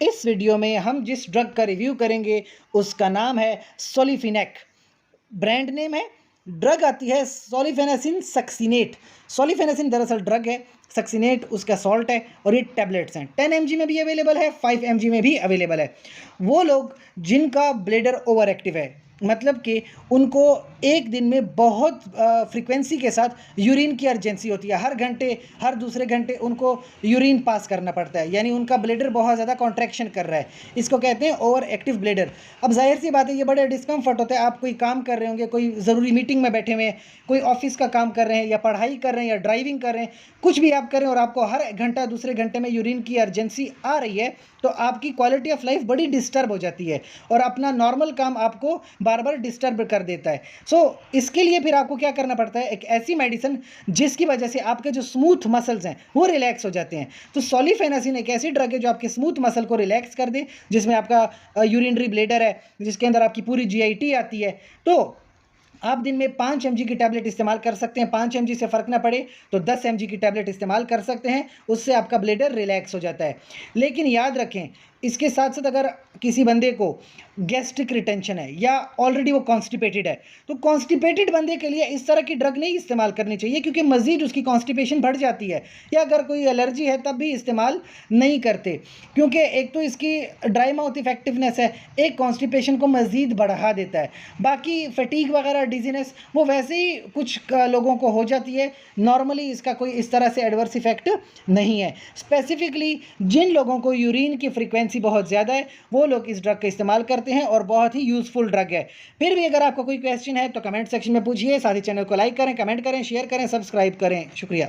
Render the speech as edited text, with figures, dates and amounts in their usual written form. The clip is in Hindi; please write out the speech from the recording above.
इस वीडियो में हम जिस ड्रग का रिव्यू करेंगे उसका नाम है सोलिफिनेक। ब्रांड नेम है। ड्रग आती है सोलिफेनेसिन सक्सिनेट। सोलिफेनेसिन दरअसल ड्रग है, सक्सिनेट उसका सॉल्ट है और ये टैबलेट्स हैं। 10 mg में भी अवेलेबल है, 5 mg में भी अवेलेबल है। वो लोग जिनका ब्लेडर ओवर एक्टिव है, मतलब कि उनको एक दिन में बहुत फ्रीक्वेंसी के साथ यूरिन की अर्जेंसी होती है। हर घंटे हर दूसरे घंटे उनको यूरिन पास करना पड़ता है, यानी उनका ब्लेडर बहुत ज़्यादा कॉन्ट्रैक्शन कर रहा है। इसको कहते हैं ओवर एक्टिव ब्लेडर। अब जाहिर सी बात है ये बड़े डिस्कम्फर्ट होता है। आप कोई काम कर रहे होंगे, कोई ज़रूरी मीटिंग में बैठे हुए हैं, कोई ऑफिस का काम कर रहे हैं या पढ़ाई कर रहे हैं या ड्राइविंग कर रहे हैं, कुछ भी आप कर रहे हैं और आपको हर घंटा दूसरे घंटे में यूरिन की अर्जेंसी आ रही है, तो आपकी क्वालिटी ऑफ लाइफ बड़ी डिस्टर्ब हो जाती है और अपना नॉर्मल काम आपको बार बार डिस्टर्ब कर देता है। इसके लिए फिर आपको क्या करना पड़ता है, एक ऐसी मेडिसिन जिसकी वजह से आपके जो स्मूथ मसल्स हैं वो रिलैक्स हो जाते हैं। तो सोलिफेनेसिन एक ऐसी ड्रग है जो आपके स्मूथ मसल को रिलैक्स कर दे, जिसमें आपका यूरिनरी ब्लेडर है, जिसके अंदर आपकी पूरी जीआईटी आती है। तो आप दिन में 5 mg की टैबलेट इस्तेमाल कर सकते हैं। 5 mg से फ़र्क ना पड़े तो 10 mg की टैबलेट इस्तेमाल कर सकते हैं, उससे आपका ब्लेडर रिलैक्स हो जाता है। लेकिन याद रखें, इसके साथ साथ अगर किसी बंदे को गैस्ट्रिक रिटेंशन है या ऑलरेडी वो कॉन्स्टिपेटेड है, तो कॉन्स्टिपेटेड बंदे के लिए इस तरह की ड्रग नहीं इस्तेमाल करनी चाहिए, क्योंकि मज़ीद उसकी कॉन्स्टिपेशन बढ़ जाती है। या अगर कोई एलर्जी है तब भी इस्तेमाल नहीं करते, क्योंकि एक तो इसकी ड्राई माउथ इफेक्टिवनेस है, एक कॉन्स्टिपेशन को मज़ीद बढ़ा देता है। बाकी फटीग वगैरह डिजीनेस वो वैसे ही कुछ लोगों को हो जाती है, नॉर्मली इसका कोई इस तरह से एडवर्स इफेक्ट नहीं है। स्पेसिफिकली जिन लोगों को यूरिन की फ्रीक्वेंसी बहुत ज़्यादा है वो लोग इस ड्रग का इस्तेमाल करते हैं और बहुत ही यूज़फुल ड्रग है। फिर भी अगर आपका कोई क्वेश्चन है तो कमेंट सेक्शन में पूछिए। साथ ही चैनल को लाइक करें, कमेंट करें, शेयर करें, सब्सक्राइब करें। शुक्रिया।